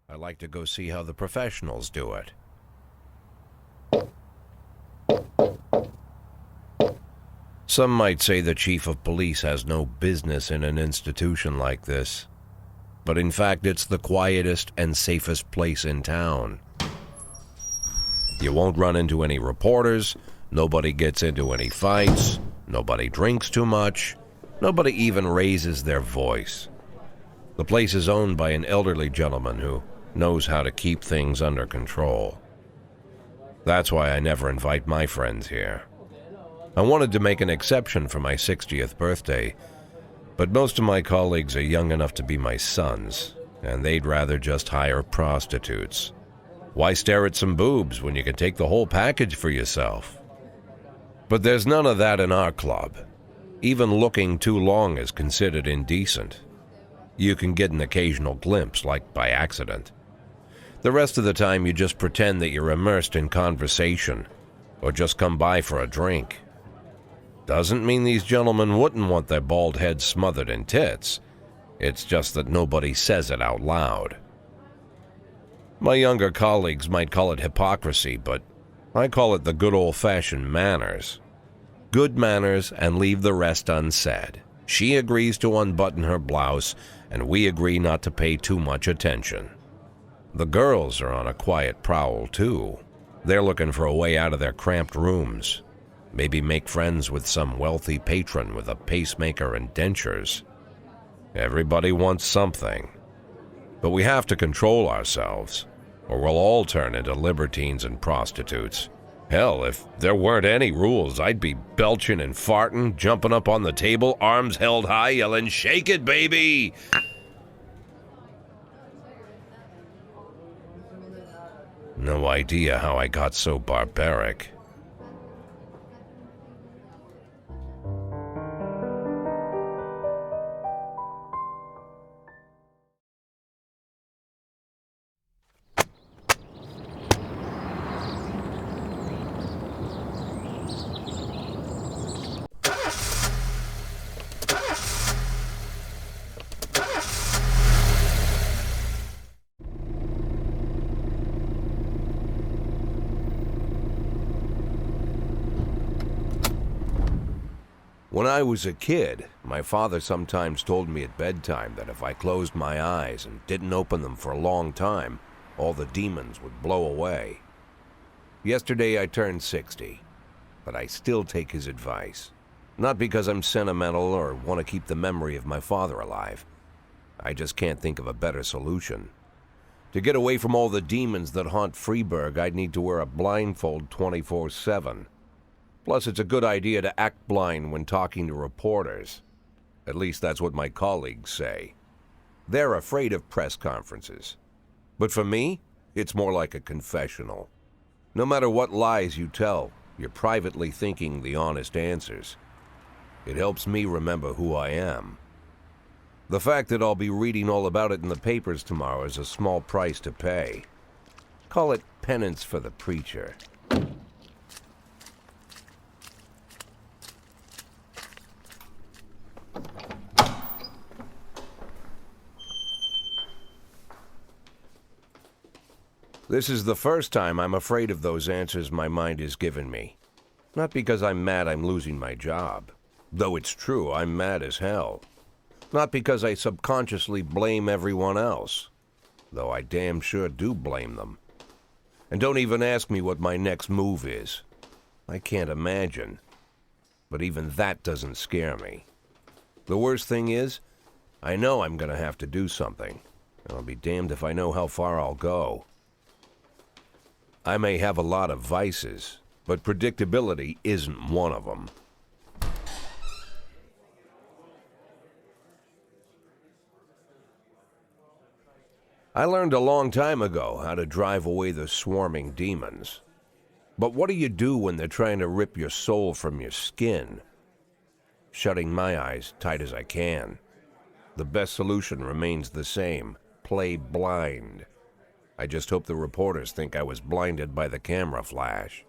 I like to go see how the professionals do it. Some might say the chief of police has no business in an institution like this, but in fact it's the quietest and safest place in town. You won't run into any reporters, nobody gets into any fights, nobody drinks too much, nobody even raises their voice. The place is owned by an elderly gentleman who knows how to keep things under control. That's why I never invite my friends here. I wanted to make an exception for my 60th birthday, but most of my colleagues are young enough to be my sons, and they'd rather just hire prostitutes. Why stare at some boobs when you can take the whole package for yourself? But there's none of that in our club. Even looking too long is considered indecent. You can get an occasional glimpse, like by accident. The rest of the time you just pretend that you're immersed in conversation, or just come by for a drink. Doesn't mean these gentlemen wouldn't want their bald heads smothered in tits. It's just that nobody says it out loud. My younger colleagues might call it hypocrisy, but I call it the good old-fashioned manners. Good manners and leave the rest unsaid. She agrees to unbutton her blouse, and we agree not to pay too much attention. The girls are on a quiet prowl, too. They're looking for a way out of their cramped rooms. Maybe make friends with some wealthy patron with a pacemaker and dentures. Everybody wants something. But we have to control ourselves, or we'll all turn into libertines and prostitutes. Hell, if there weren't any rules, I'd be belching and farting, jumping up on the table, arms held high, yelling, "Shake it, baby!" No idea how I got so barbaric. When I was a kid, my father sometimes told me at bedtime that if I closed my eyes and didn't open them for a long time, all the demons would blow away. Yesterday I turned 60, but I still take his advice. Not because I'm sentimental or want to keep the memory of my father alive. I just can't think of a better solution. To get away from all the demons that haunt Freeburg, I'd need to wear a blindfold 24/7. Plus, it's a good idea to act blind when talking to reporters. At least that's what my colleagues say. They're afraid of press conferences. But for me, it's more like a confessional. No matter what lies you tell, you're privately thinking the honest answers. It helps me remember who I am. The fact that I'll be reading all about it in the papers tomorrow is a small price to pay. Call it penance for the preacher. This is the first time I'm afraid of those answers my mind has given me. Not because I'm mad I'm losing my job. Though it's true, I'm mad as hell. Not because I subconsciously blame everyone else. Though I damn sure do blame them. And don't even ask me what my next move is. I can't imagine. But even that doesn't scare me. The worst thing is, I know I'm gonna have to do something. I'll be damned if I know how far I'll go. I may have a lot of vices, but predictability isn't one of them. I learned a long time ago how to drive away the swarming demons. But what do you do when they're trying to rip your soul from your skin? Shutting my eyes tight as I can. The best solution remains the same: play blind. I just hope the reporters think I was blinded by the camera flash.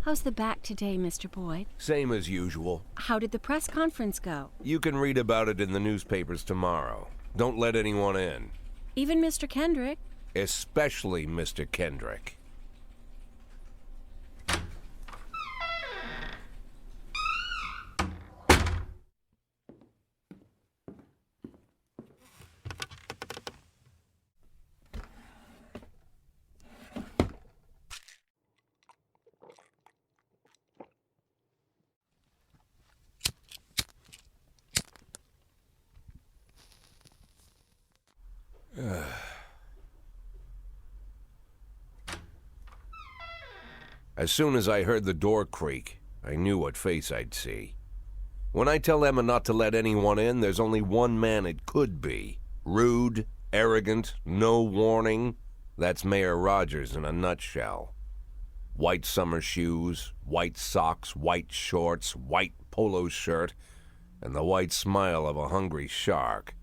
How's the back today, Mr. Boyd? Same as usual. How did the press conference go? You can read about it in the newspapers tomorrow. Don't let anyone in. Even Mr. Kendrick? Especially Mr. Kendrick. As soon as I heard the door creak, I knew what face I'd see. When I tell Emma not to let anyone in, there's only one man it could be. Rude, arrogant, no warning. That's Mayor Rogers in a nutshell. White summer shoes, white socks, white shorts, white polo shirt, and the white smile of a hungry shark.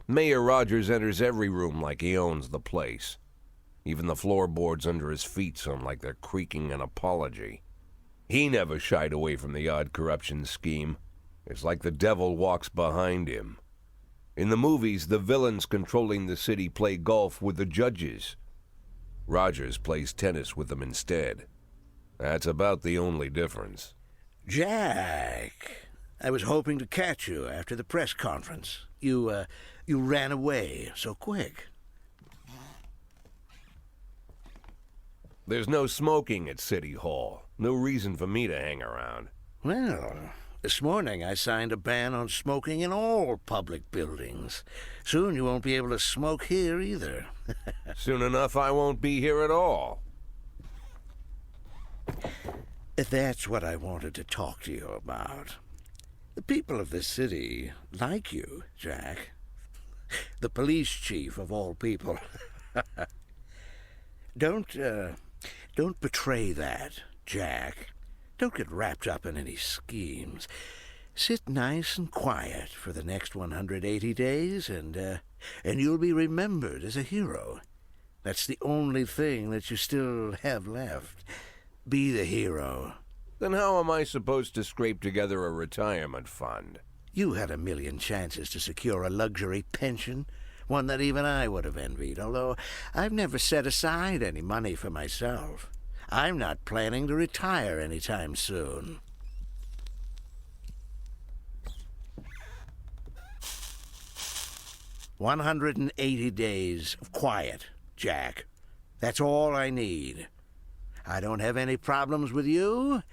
Mayor Rogers enters every room like he owns the place. Even the floorboards under his feet sound like they're creaking an apology. He never shied away from the odd corruption scheme. It's like the devil walks behind him. In the movies, the villains controlling the city play golf with the judges. Rogers plays tennis with them instead. That's about the only difference. Jack, I was hoping to catch you after the press conference. You ran away so quick. There's no smoking at City Hall. No reason for me to hang around. Well, this morning I signed a ban on smoking in all public buildings. Soon you won't be able to smoke here either. Soon enough I won't be here at all. That's what I wanted to talk to you about. The people of this city like you, Jack. The police chief of all people. Don't betray that, Jack. Don't get wrapped up in any schemes. Sit nice and quiet for the next 180 days, and you'll be remembered as a hero. That's the only thing that you still have left. Be the hero. Then how am I supposed to scrape together a retirement fund? You had a million chances to secure a luxury pension, one that even I would have envied, although I've never set aside any money for myself. I'm not planning to retire anytime soon. "180 days of quiet, Jack. That's all I need. I don't have any problems with you,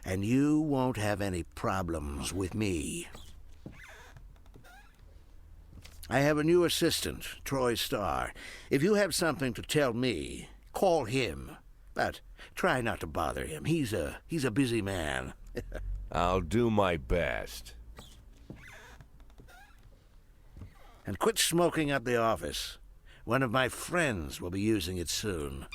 and you won't have any problems with me. I have a new assistant, Troy Starr. If you have something to tell me, call him. But try not to bother him. He's a busy man." I'll do my best. "And quit smoking at the office. One of my friends will be using it soon."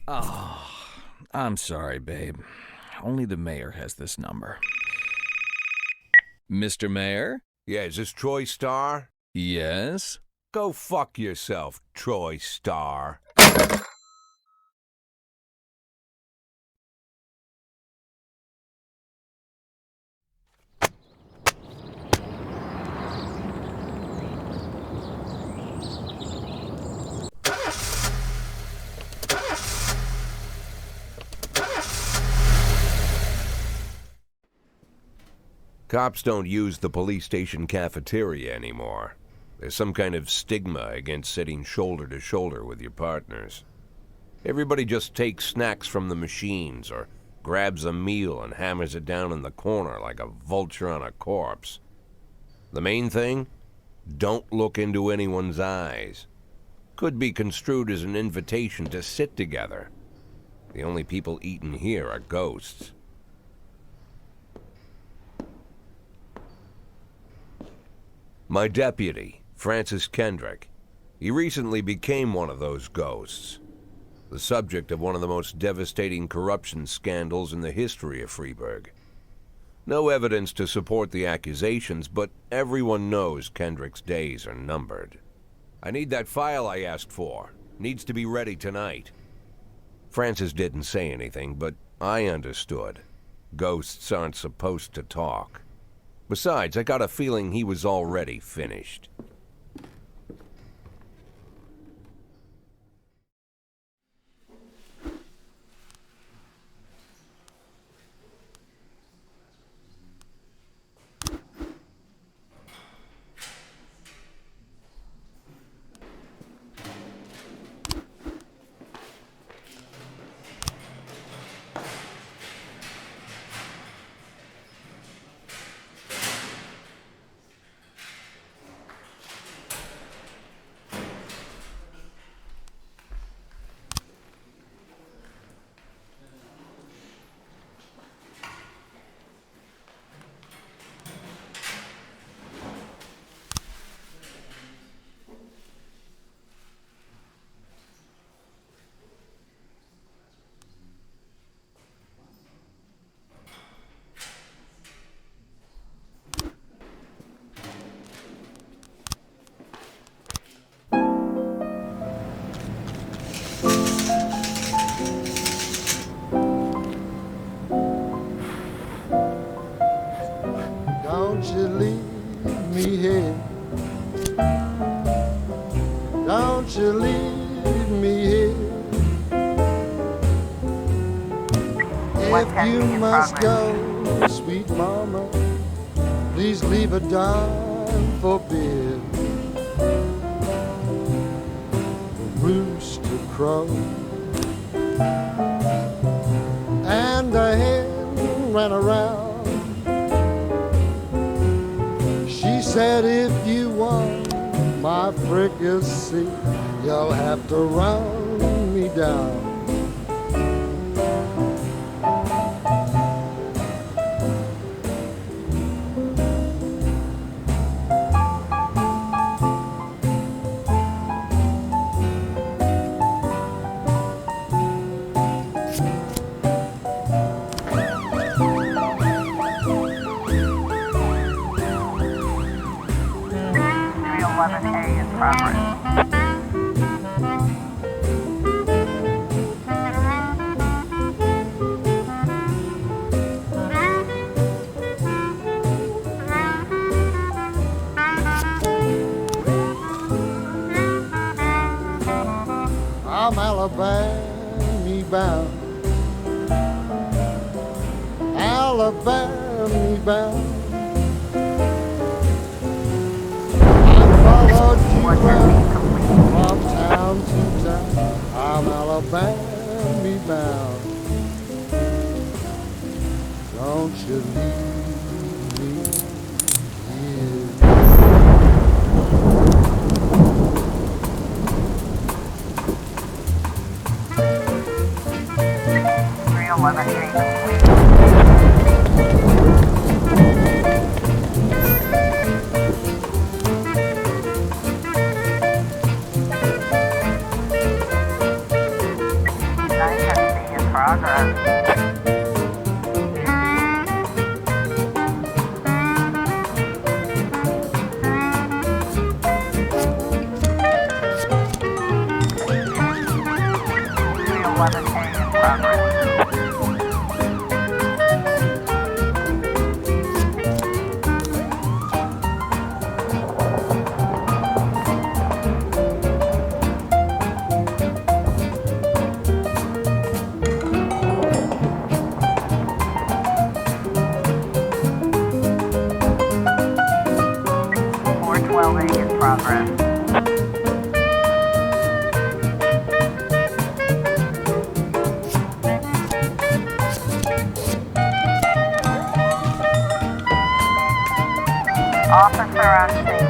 Oh, I'm sorry, babe. Only the mayor has this number. Mr. Mayor? Yeah, is this Troy Starr? Yes? Go fuck yourself, Troy Starr. Cops don't use the police station cafeteria anymore. There's some kind of stigma against sitting shoulder to shoulder with your partners. Everybody just takes snacks from the machines or grabs a meal and hammers it down in the corner like a vulture on a corpse. The main thing? Don't look into anyone's eyes. Could be construed as an invitation to sit together. The only people eating here are ghosts. My deputy, Francis Kendrick, he recently became one of those ghosts, the subject of one of the most devastating corruption scandals in the history of Freeburg. No evidence to support the accusations, but everyone knows Kendrick's days are numbered. I need that file I asked for. Needs to be ready tonight. Francis didn't say anything, but I understood. Ghosts aren't supposed to talk. Besides, I got a feeling he was already finished. Don't you leave me here. Don't you leave me here. If you must go, sweet mama, please leave a dime for beer. The rooster crowed and the hen ran around. She said, if you want my fricassee, you'll have to run me down. I'm Alabama bound, Alabama bound. I followed you round from town to town. I'm Alabama bound. Don't you leave me here. Officer on scene.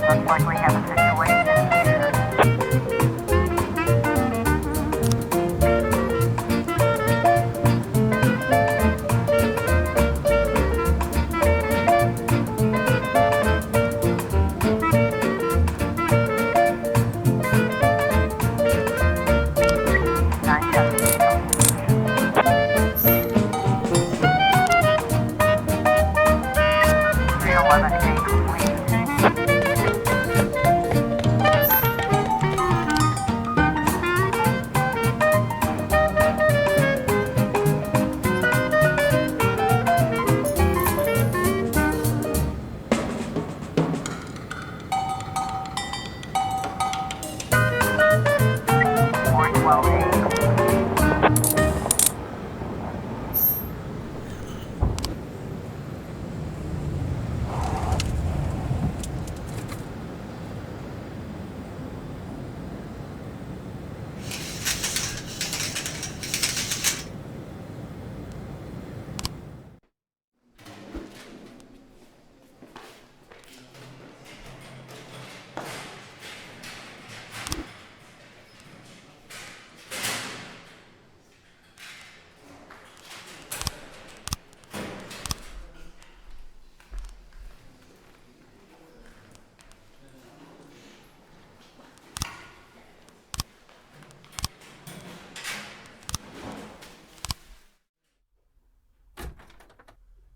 Looks like we have a situation here.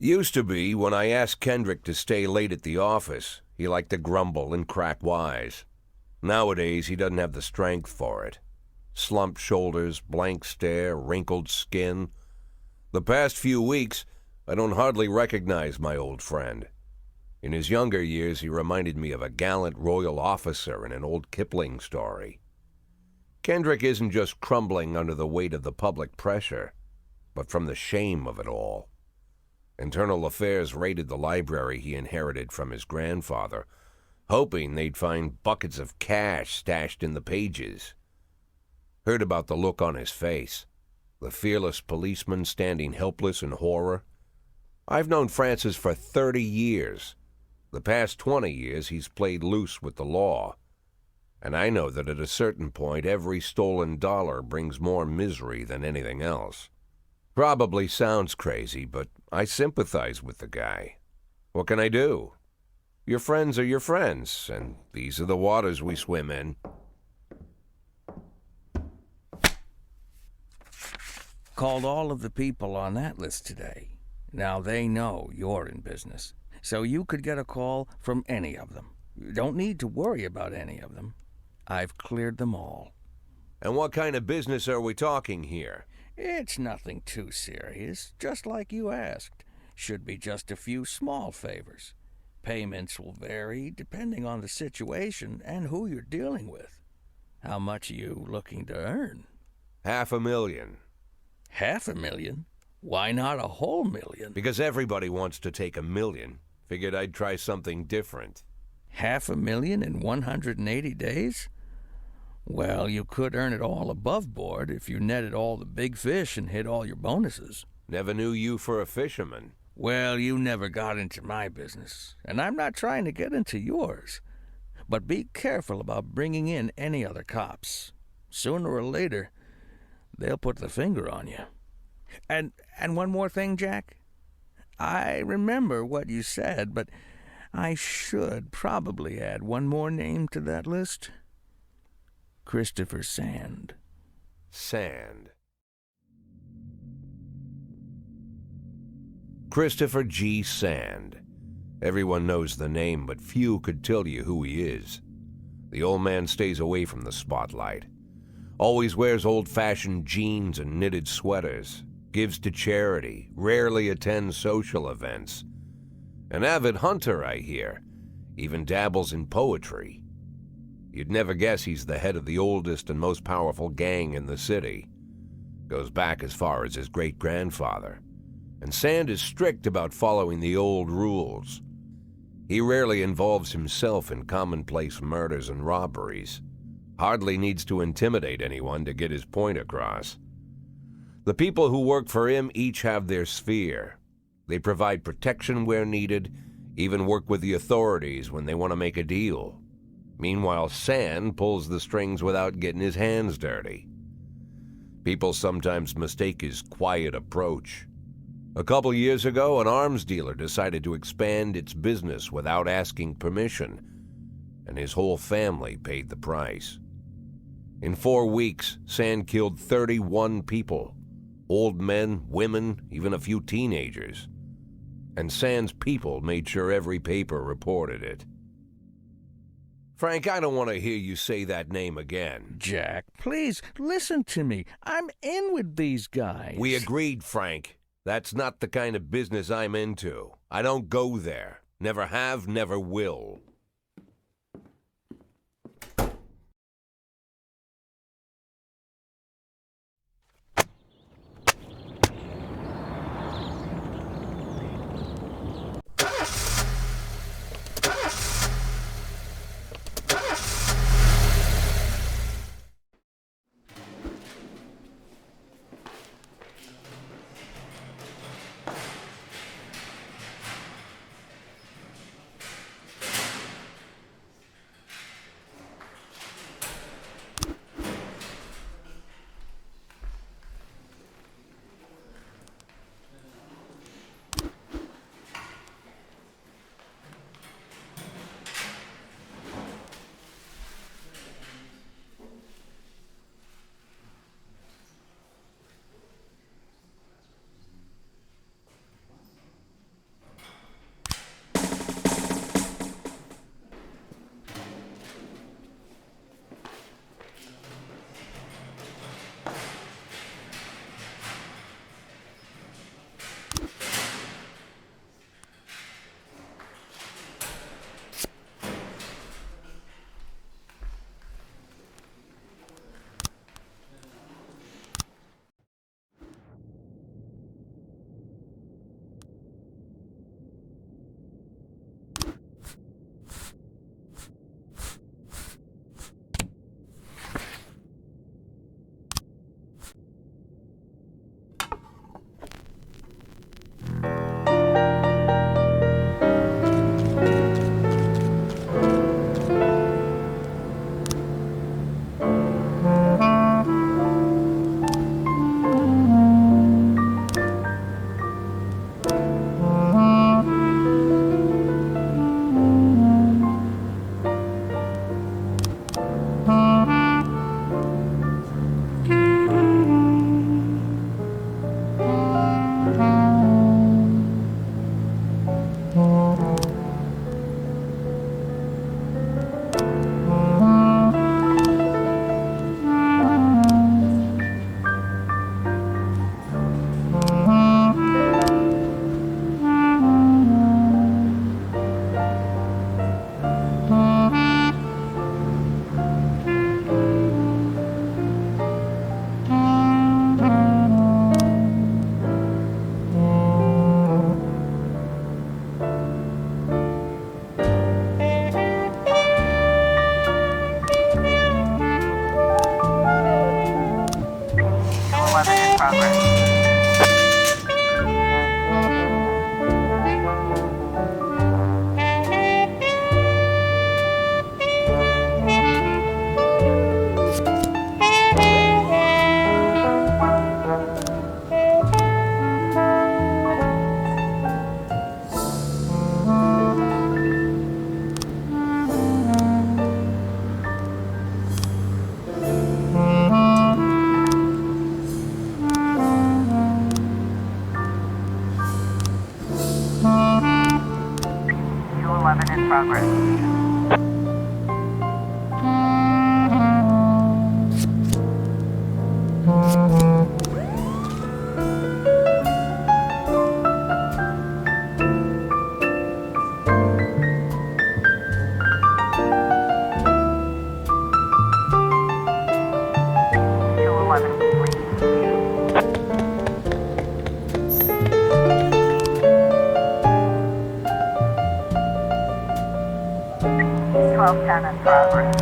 Used to be, when I asked Kendrick to stay late at the office, he liked to grumble and crack wise. Nowadays, he doesn't have the strength for it. Slumped shoulders, blank stare, wrinkled skin. The past few weeks, I don't hardly recognize my old friend. In his younger years, he reminded me of a gallant royal officer in an old Kipling story. Kendrick isn't just crumbling under the weight of the public pressure, but from the shame of it all. Internal Affairs raided the library he inherited from his grandfather, hoping they'd find buckets of cash stashed in the pages. Heard about the look on his face, the fearless policeman standing helpless in horror. I've known Francis for 30 years. The past 20 years he's played loose with the law. And I know that at a certain point every stolen dollar brings more misery than anything else. Probably sounds crazy, but I sympathize with the guy. What can I do? Your friends are your friends, and these are the waters we swim in. Called all of the people on that list today. Now they know you're in business, so you could get a call from any of them. You don't need to worry about any of them. I've cleared them all. And what kind of business are we talking here? It's nothing too serious, just like you asked. Should be just a few small favors. Payments will vary depending on the situation and who you're dealing with. How much are you looking to earn? $500,000. $500,000? Why not a whole million? Because everybody wants to take $1 million. Figured I'd try something different. $500,000 in 180 days? Well, you could earn it all above board if you netted all the big fish and hit all your bonuses. Never knew you for a fisherman. Well, you never got into my business, and I'm not trying to get into yours. But be careful about bringing in any other cops. Sooner or later, they'll put the finger on you. And one more thing, Jack. I remember what you said, but I should probably add one more name to that list. Christopher Sand. Sand. Christopher G. Sand. Everyone knows the name, but few could tell you who he is. The old man stays away from the spotlight. Always wears old-fashioned jeans and knitted sweaters. Gives to charity. Rarely attends social events. An avid hunter, I hear. Even dabbles in poetry. You'd never guess he's the head of the oldest and most powerful gang in the city. Goes back as far as his great-grandfather. And Sand is strict about following the old rules. He rarely involves himself in commonplace murders and robberies. Hardly needs to intimidate anyone to get his point across. The people who work for him each have their sphere. They provide protection where needed, even work with the authorities when they want to make a deal. Meanwhile, Sand pulls the strings without getting his hands dirty. People sometimes mistake his quiet approach. A couple years ago, an arms dealer decided to expand its business without asking permission, and his whole family paid the price. In 4 weeks, Sand killed 31 people. Old men, women, even a few teenagers. And Sand's people made sure every paper reported it. Frank, I don't want to hear you say that name again. Jack, please, listen to me. I'm in with these guys. We agreed, Frank. That's not the kind of business I'm into. I don't go there. Never have, never will. Progress. 211 complete. 1210 in progress.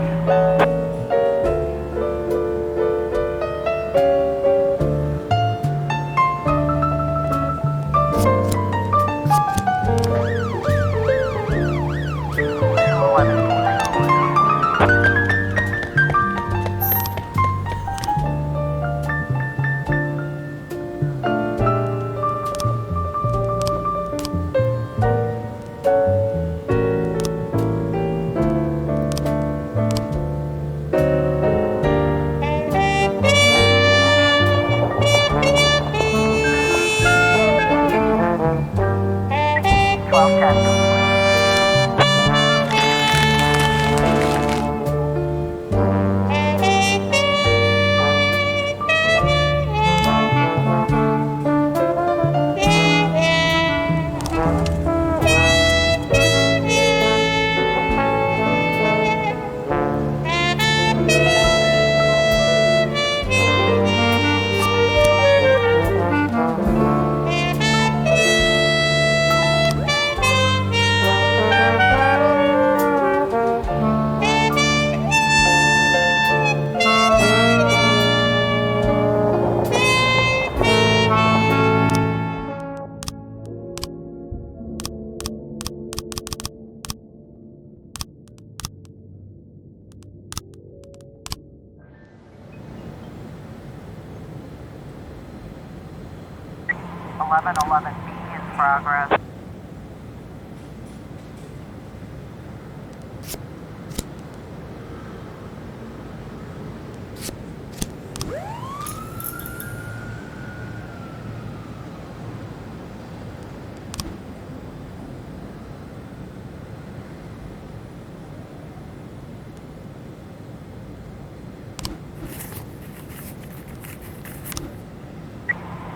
Eleven B in progress.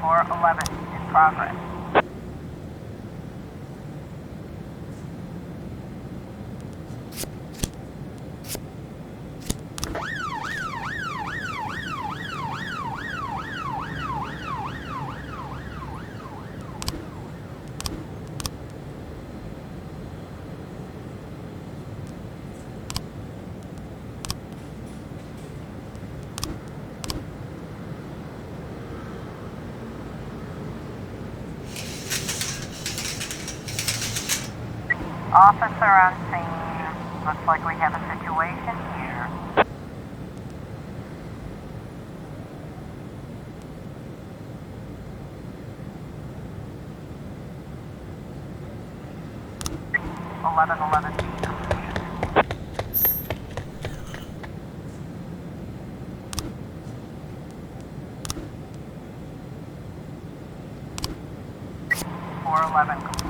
Four 11 in progress. Officer on scene. Looks like we have a situation here. Eleven B. Four 11 complete.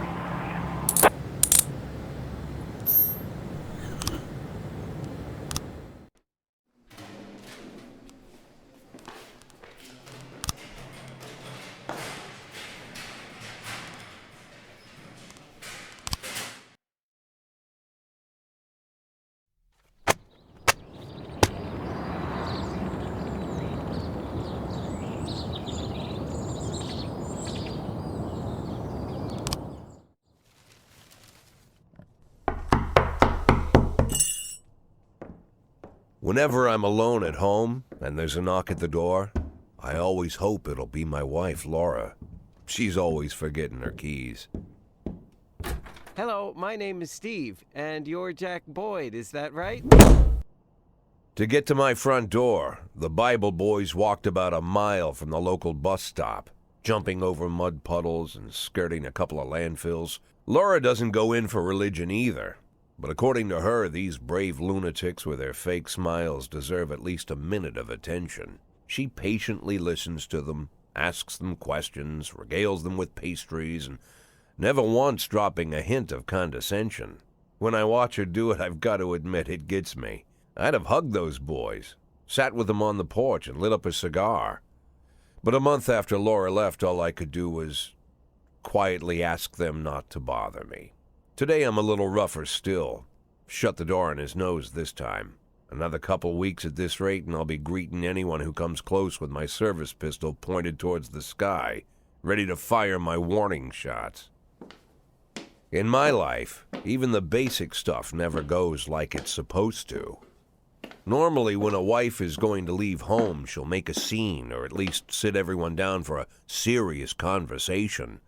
Whenever I'm alone at home and there's a knock at the door, I always hope it'll be my wife, Laura. She's always forgetting her keys. Hello, my name is Steve, and you're Jack Boyd, is that right? To get to my front door, the Bible boys walked about a mile from the local bus stop, jumping over mud puddles and skirting a couple of landfills. Laura doesn't go in for religion either. But according to her, these brave lunatics with their fake smiles deserve at least a minute of attention. She patiently listens to them, asks them questions, regales them with pastries, and never once dropping a hint of condescension. When I watch her do it, I've got to admit it gets me. I'd have hugged those boys, sat with them on the porch and lit up a cigar. But a month after Laura left, all I could do was quietly ask them not to bother me. Today I'm a little rougher still. Shut the door on his nose this time. Another couple weeks at this rate and I'll be greeting anyone who comes close with my service pistol pointed towards the sky, ready to fire my warning shots. In my life, even the basic stuff never goes like it's supposed to. Normally, when a wife is going to leave home, she'll make a scene or at least sit everyone down for a serious conversation.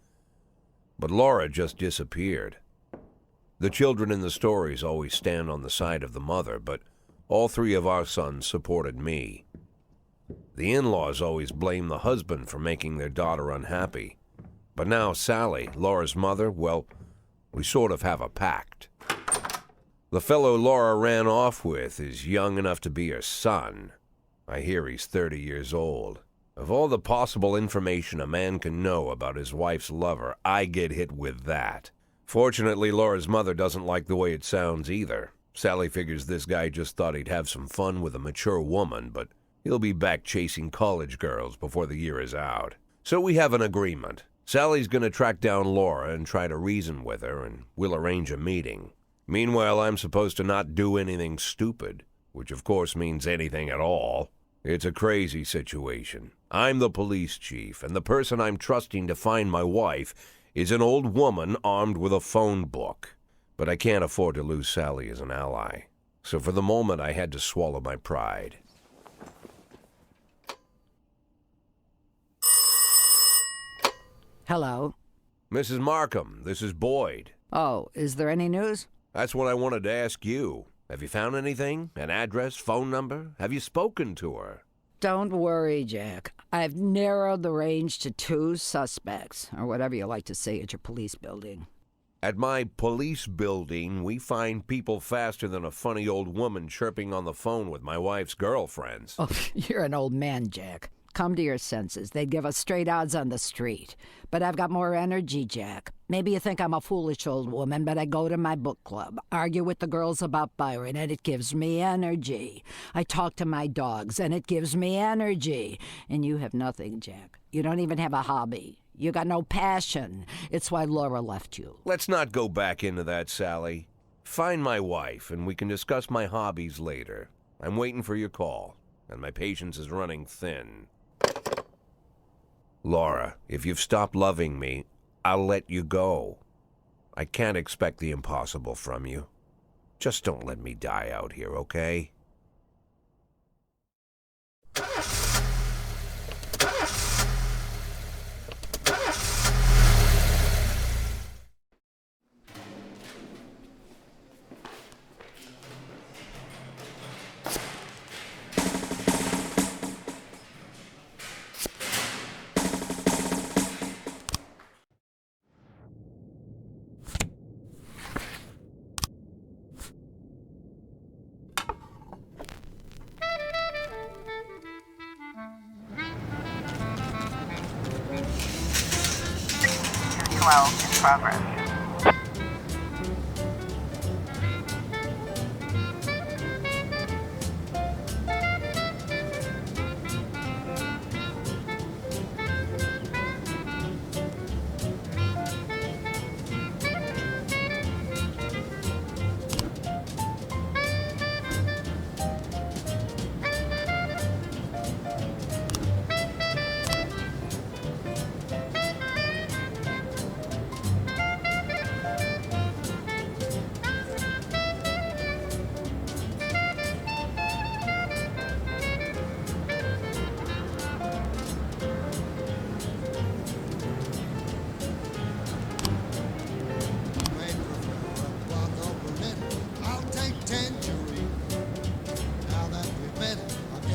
But Laura just disappeared. The children in the stories always stand on the side of the mother, but all three of our sons supported me. The in-laws always blame the husband for making their daughter unhappy. But now Sally, Laura's mother, well, we sort of have a pact. The fellow Laura ran off with is young enough to be her son. I hear he's 30 years old. Of all the possible information a man can know about his wife's lover, I get hit with that. Fortunately, Laura's mother doesn't like the way it sounds either. Sally figures this guy just thought he'd have some fun with a mature woman, but he'll be back chasing college girls before the year is out. So we have an agreement. Sally's gonna track down Laura and try to reason with her, and we'll arrange a meeting. Meanwhile, I'm supposed to not do anything stupid, which of course means anything at all. It's a crazy situation. I'm the police chief, and the person I'm trusting to find my wife is an old woman armed with a phone book. But I can't afford to lose Sally as an ally. So for the moment, I had to swallow my pride. Hello. Mrs. Markham, this is Boyd. Oh, is there any news? That's what I wanted to ask you. Have you found anything? An address, phone number? Have you spoken to her? Don't worry, Jack. I've narrowed the range to 2 suspects, or whatever you like to say at your police building. At my police building, we find people faster than a funny old woman chirping on the phone with my wife's girlfriends. Oh, you're an old man, Jack. Come to your senses. They'd give us straight odds on the street. But I've got more energy, Jack. Maybe you think I'm a foolish old woman, but I go to my book club, argue with the girls about Byron, and it gives me energy. I talk to my dogs, and it gives me energy. And you have nothing, Jack. You don't even have a hobby. You got no passion. It's why Laura left you. Let's not go back into that, Sally. Find my wife, and we can discuss my hobbies later. I'm waiting for your call, and my patience is running thin. Laura, if you've stopped loving me, I'll let you go. I can't expect the impossible from you. Just don't let me die out here, okay? In progress.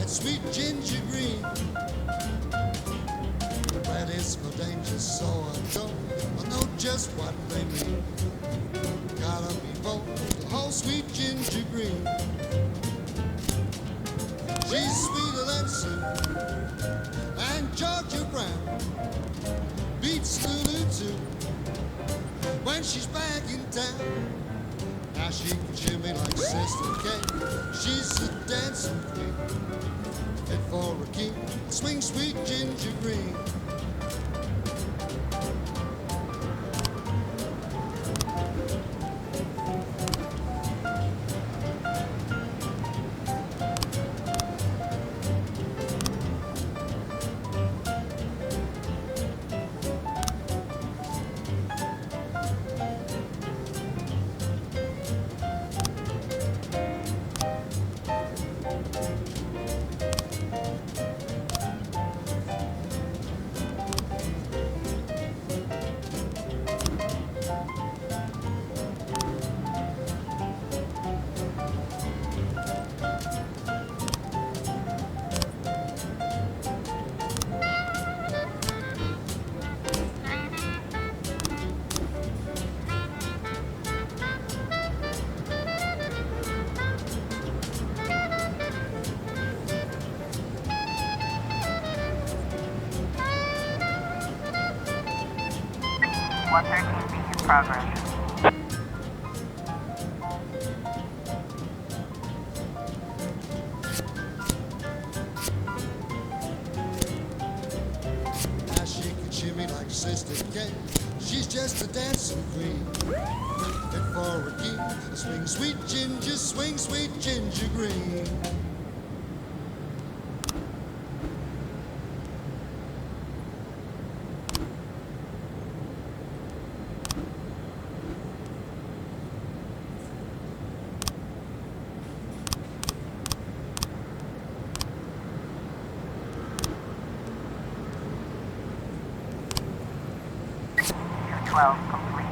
Sweet ginger green, that is for danger, so I know just what they mean. Gotta be bold, the whole sweet ginger green. She's sweeter than Sue and Georgia Brown. Beats Lulu too when she's back in town. How she can shimmy like Sister Kate. She's a dancing queen. Head for a king. Swing sweet ginger green. B in progress. How she can shimmy like Sister Kate. She's just a dancing queen. Head for a king. Swing sweet ginger green. Complete.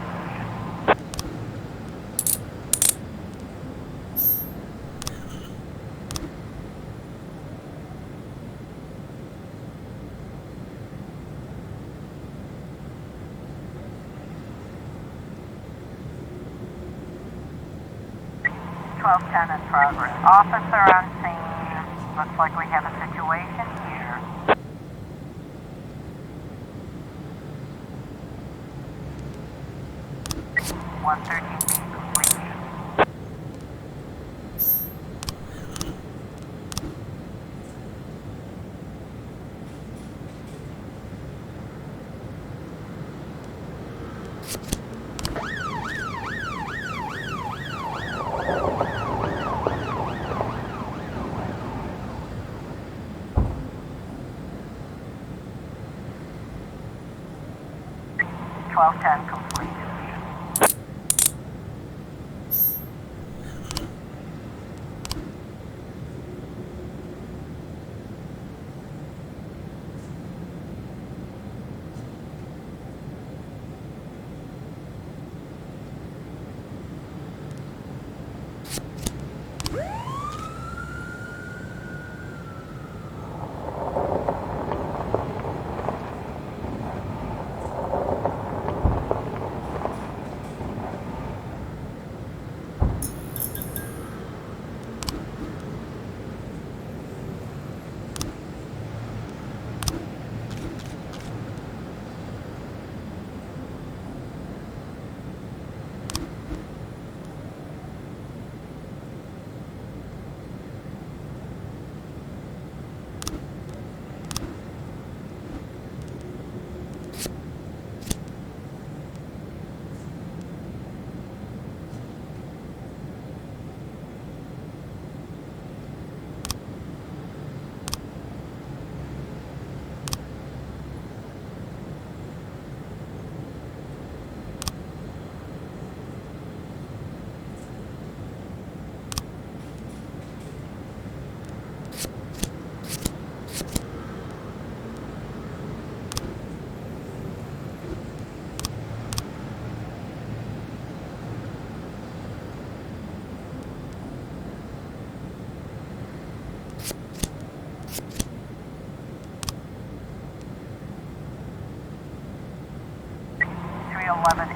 1210 in progress. Officer on scene. Looks like we have a situation here. 113B complete. Ten complete.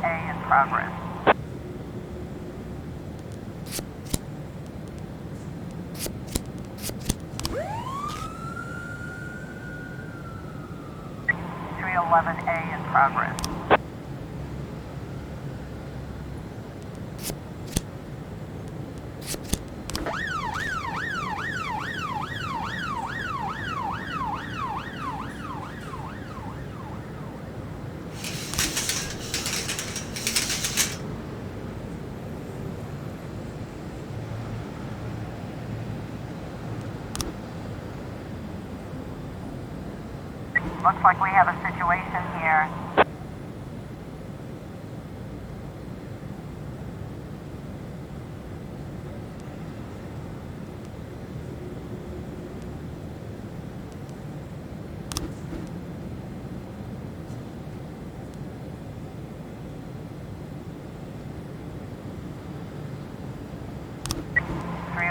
A in progress. A in progress. Looks like we have a situation here.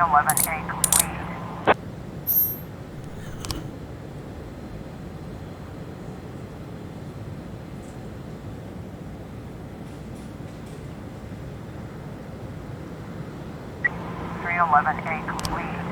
A complete. A complete.